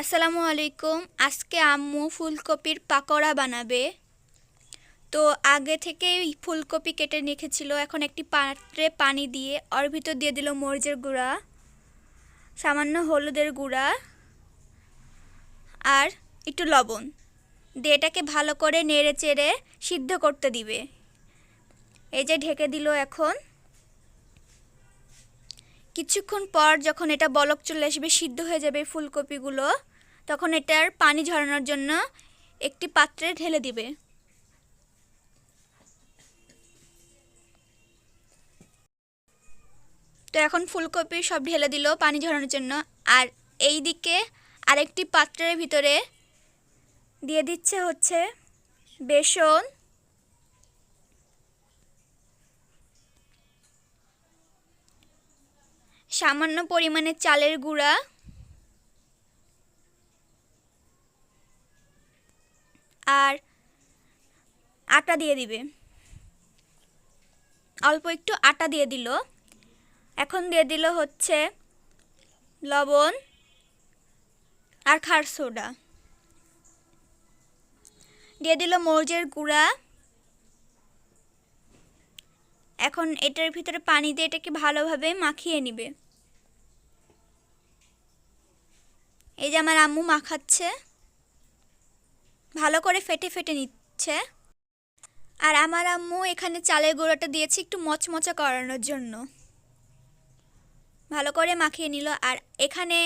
আসসালামু আলাইকুম। আজকে আম্মু ফুলকপির পাকোড়া বানাবে। তো আগে থেকেই ফুলকপি কেটে রেখেছিল। এখন একটি পাত্রে পানি দিয়ে ওর ভিতর দিয়ে দিল মরিচের গুঁড়া, সামান্য হলুদের গুঁড়া আর একটু লবণ দিয়ে এটাকে ভালো করে নেড়ে চেড়ে সিদ্ধ করতে দিবে। এই যে ঢেকে দিল। এখন কিছুক্ষণ পর যখন এটা বলক চলে আসবে, সিদ্ধ হয়ে যাবে ফুলকপিগুলো, তখন এটার পানি ঝরানোর জন্য একটি পাত্রে ঢেলে দিবে। তো এখন ফুলকপি সব ঢেলে দিল পানি ঝরানোর জন্য। আর এই দিকে আরেকটি পাত্রের ভিতরে দিয়ে দিচ্ছে হচ্ছে বেসন, সামান্য পরিমাণে চালের গুঁড়া আর আটা দিয়ে দিবে। অল্প একটু আটা দিয়ে দিল। এখন দিয়ে দিল হচ্ছে লবণ আর খার সোডা, দিয়ে দিল মরিচের গুঁড়া। এখন এটার ভিতরে পানি দিয়ে এটাকে ভালোভাবে মাখিয়ে নিবে। এই যে আমার আম্মু মাখাচ্ছে, ভালো করে ফেটে ফেটে নিচ্ছে। আর আমার আম্মু এখানে চালের গুঁড়োটা দিয়েছে একটু মচমচা করানোর জন্য। ভালো করে মাখিয়ে নিল। আর এখানে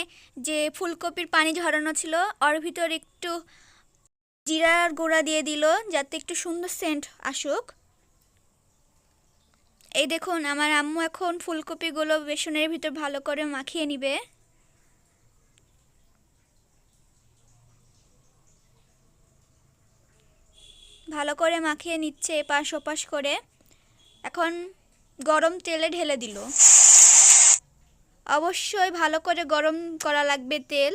যে ফুলকপির পানি ঝরানো ছিল ওর ভিতর একটু জিরার গুঁড়া দিয়ে দিল যাতে একটু সুন্দর সেন্ট আসুক। এই দেখুন আমার আম্মু এখন ফুলকপিগুলো বেসনের ভিতর ভালো করে মাখিয়ে নিবে। ভালো করে মাখিয়ে নিচ্ছে এপাশ ওপাশ করে। এখন গরম তেলে ঢেলে দিল। অবশ্যই ভালো করে গরম করা লাগবে তেল,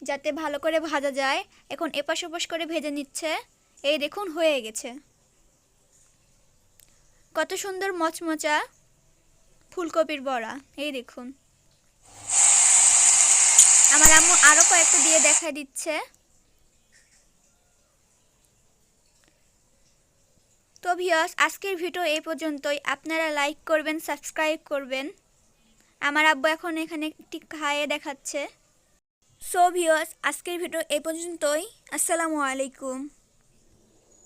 যাতে ভালো করে ভাজা যায়। এখন এপাশ ওপাশ করে ভেজে নিচ্ছে। এই দেখুন হয়ে গেছে। কত সুন্দর মচমচা ফুলকপির বড়া। এই দেখুন আমার আম্মু আরো কয়েকটা দিয়ে দেখা দিচ্ছে। তো ভিউয়ার্স, আজকের ভিডিও এই পর্যন্তই। আপনারা লাইক করবেন, সাবস্ক্রাইব করবেন। আমার আব্বু এখন এখানে একটি খাইয়ে দেখাচ্ছে। সো ভিউয়ার্স, আজকের ভিডিও এই পর্যন্তই। আসসালামু আলাইকুম।